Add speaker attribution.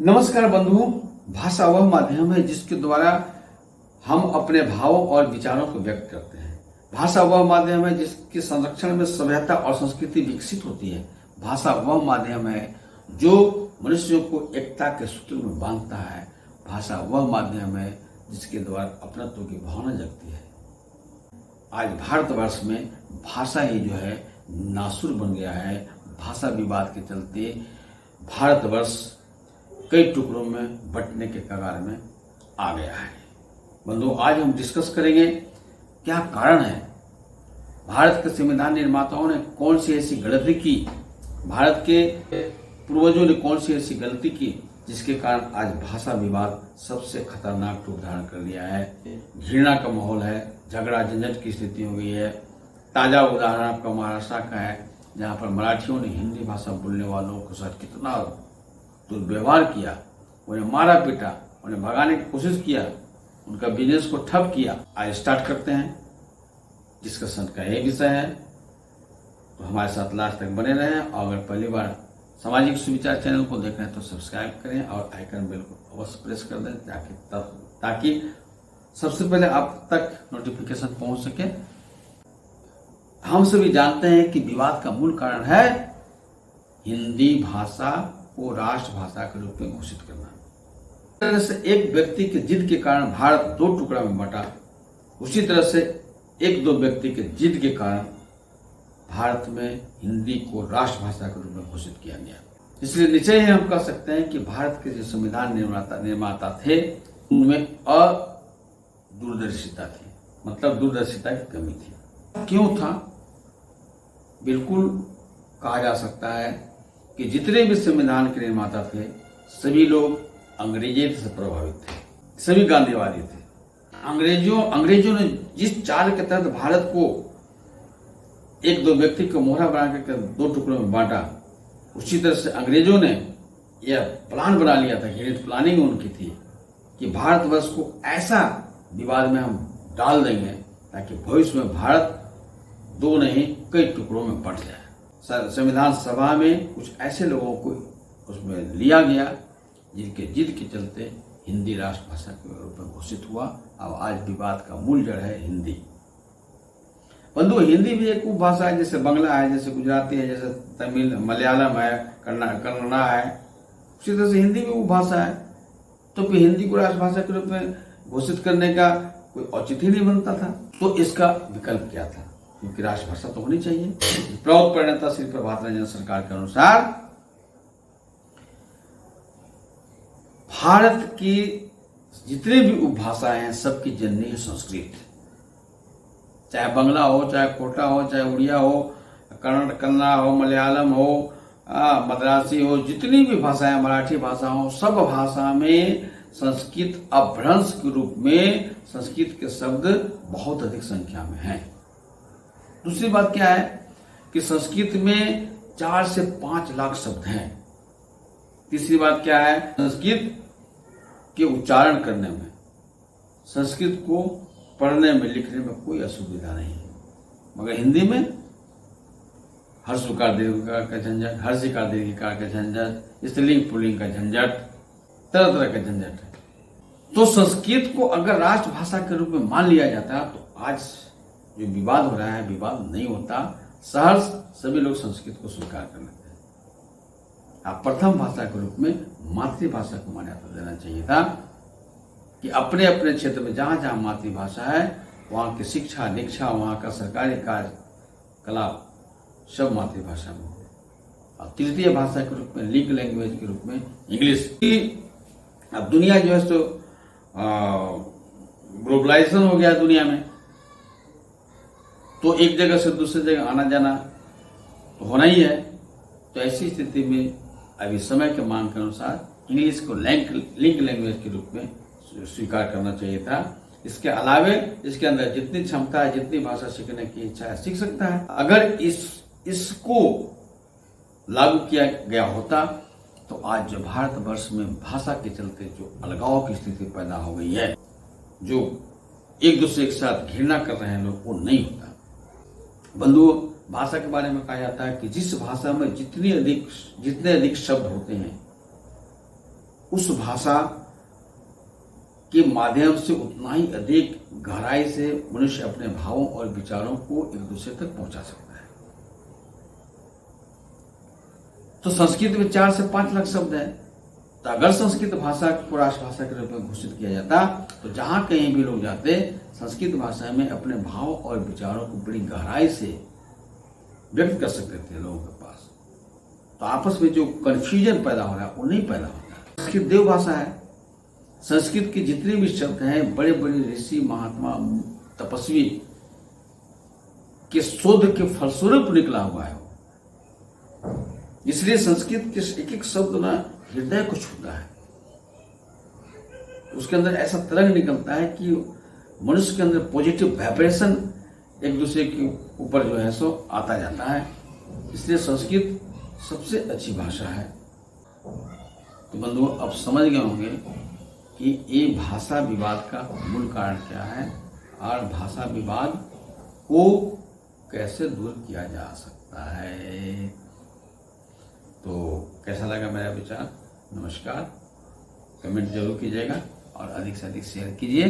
Speaker 1: नमस्कार बंधुओं। भाषा वह माध्यम है जिसके द्वारा हम अपने भावों और विचारों को व्यक्त करते हैं। भाषा वह माध्यम है जिसके संरक्षण में सभ्यता और संस्कृति विकसित होती है। भाषा वह माध्यम है जो मनुष्यों को एकता के सूत्र में बांधता है। भाषा वह माध्यम है जिसके द्वारा अपनत्व की भावना जगती है। आज भारतवर्ष में भाषा ही जो है नासुर बन गया है। भाषा विवाद के चलते भारतवर्ष कई टुकड़ों में बंटने के कगार में आ गया है। बंधुओं, आज हम डिस्कस करेंगे क्या कारण है, भारत के संविधान निर्माताओं ने कौन सी ऐसी गलती की, भारत के पूर्वजों ने कौन सी ऐसी गलती की जिसके कारण आज भाषा विवाद सबसे खतरनाक रूप धारण कर लिया है। घृणा का माहौल है, झगड़ा झंझट की स्थिति हो गई है। ताजा उदाहरण आपका महाराष्ट्र का है, जहां पर मराठियों ने हिंदी भाषा बोलने वालों के साथ कितना दुर्व्यवहार किया, उन्हें मारा पीटा, उन्हें भगाने की कोशिश किया, उनका बिजनेस को ठप किया। आज स्टार्ट करते हैं। डिस्कशन का यही विषय है, तो हमारे साथ लास्ट तक बने रहें। और अगर पहली बार सामाजिक सुविचार चैनल को देख रहे हैं तो सब्सक्राइब करें और आइकन बेल को अवश्य प्रेस कर दें ताकि सबसे पहले आप तक नोटिफिकेशन पहुंच सके। हम सभी जानते हैं कि विवाद का मूल कारण है हिंदी भाषा को राष्ट्रभाषा के रूप में घोषित करना। तरह से एक व्यक्ति के जिद के कारण भारत दो टुकड़ा में बंटा, उसी तरह से एक दो व्यक्ति के जिद के कारण भारत में हिंदी को राष्ट्रभाषा के रूप में घोषित किया गया। इसलिए निश्चय ही हम कह सकते हैं कि भारत के जो संविधान निर्माता थे उनमें अदूरदर्शिता थी, मतलब दूरदर्शिता की कमी थी। क्यों था? बिल्कुल कहा जा सकता है कि जितने भी संविधान के निर्माता थे सभी लोग अंग्रेजी से प्रभावित थे, सभी गांधीवादी थे। अंग्रेजों ने जिस चाल के तहत भारत को एक दो व्यक्ति को मोहरा बना कर दो टुकड़ों में बांटा, उसी तरह से अंग्रेजों ने यह प्लान बना लिया था, गणित प्लानिंग उनकी थी कि भारतवर्ष को ऐसा विवाद में हम डाल देंगे ताकि भविष्य में भारत दो नहीं कई टुकड़ों में बंट जाए। संविधान सभा में कुछ ऐसे लोगों को उसमें लिया गया जिनके जिद के चलते हिंदी राष्ट्रभाषा के रूप में घोषित हुआ। अब आज विवाद का मूल जड़ है हिंदी। बंधु, हिंदी भी एक उपभाषा है, जैसे बंगला है, जैसे गुजराती है, जैसे तमिल मलयालम है, कन्नड़ा है, उसी तरह से हिंदी भी उपभाषा है। तो फिर हिंदी को राष्ट्रभाषा के रूप में घोषित करने का कोई औचित्य नहीं बनता था। तो इसका विकल्प क्या था? क्योंकि राष्ट्रभाषा तो होनी चाहिए। प्रौढ़ प्रणेता श्री प्रभात रंजन सरकार के अनुसार भारत की जितने भी उपभाषाएं हैं सबकी जननी है संस्कृत। चाहे बंगला हो, चाहे कोटा हो, चाहे उड़िया हो, कन्नड़ा हो, मलयालम हो, मद्रासी हो, जितनी भी भाषाएं, मराठी भाषा हो, सब भाषा में संस्कृत अपभ्रंश के रूप में संस्कृत के शब्द बहुत अधिक संख्या में हैं। दूसरी बात क्या है कि संस्कृत में 4 से 5 लाख शब्द हैं। तीसरी बात क्या है, संस्कृत के उच्चारण करने में, संस्कृत को पढ़ने में, लिखने में कोई असुविधा नहीं है। मगर हिंदी में हर्षकार दीर्घकार का झंझट, हर्षिकार दीर्घकार का झंझट, स्त्रीलिंग पुल्लिंग का झंझट, तरह तरह का झंझट है। तो संस्कृत को अगर राष्ट्रभाषा के रूप में मान लिया जाता तो आज जो विवाद हो रहा है विवाद नहीं होता। सहर्ष सभी लोग संस्कृत को स्वीकार कर लेते हैं। अब प्रथम भाषा के रूप में मातृभाषा को मान्यता देना चाहिए था कि अपने अपने क्षेत्र में जहां जहां मातृभाषा है वहां की शिक्षा दीक्षा, वहां का सरकारी कार्य कलाप सब मातृभाषा में हो। और तृतीय भाषा के रूप में लीग लैंग्वेज के रूप में इंग्लिश। अब दुनिया जो है सो ग्लोबलाइजेशन हो गया दुनिया में, तो एक जगह से दूसरी जगह आना जाना तो होना ही है। तो ऐसी स्थिति में अभी समय के मांग के अनुसार इंग्लिश को लिंक लैंग्वेज के रूप में स्वीकार करना चाहिए था। इसके अलावे इसके अंदर जितनी क्षमता है, जितनी भाषा सीखने की इच्छा है, सीख सकता है। अगर इसको लागू किया गया होता तो आज जो भारतवर्ष में भाषा के चलते जो अलगाव की स्थिति पैदा हो गई है, जो एक दूसरे के साथ घृणा कर रहे हैं लोग, वो नहीं होता। बंधुओं, भाषा के बारे में कहा जाता है कि जिस भाषा में जितने अधिक शब्द होते हैं उस भाषा के माध्यम से उतना ही अधिक गहराई से मनुष्य अपने भावों और विचारों को एक दूसरे तक पहुंचा सकता है। तो संस्कृत में 4 से 5 लाख शब्द हैं। तो अगर संस्कृत भाषा को राष्ट्रभाषा के रूप में घोषित किया जाता तो जहां कहीं भी लोग जाते संस्कृत भाषा में अपने भाव और विचारों को बड़ी गहराई से व्यक्त कर सकते थे लोगों के पास। तो आपस में जो कंफ्यूजन पैदा हो रहा है वो नहीं पैदा होता। संस्कृत देव भाषा है। संस्कृत के जितने भी शब्द हैं बड़े बड़े ऋषि महात्मा तपस्वी के शोध के फलस्वरूप निकला हुआ है। इसलिए संस्कृत के एक एक शब्द ना हृदय को छूता है। उसके अंदर ऐसा तरंग निकलता है कि मनुष्य के अंदर पॉजिटिव वाइब्रेशन एक दूसरे के ऊपर जो है सो आता जाता है। इसलिए संस्कृत सबसे अच्छी भाषा है। तो बंधुओं अब समझ गए होंगे कि ये भाषा विवाद का मूल कारण क्या है और भाषा विवाद को कैसे दूर किया जा सकता है। तो कैसा लगा मेरा विचार? नमस्कार। कमेंट जरूर कीजिएगा और अधिक से अधिक शेयर कीजिए।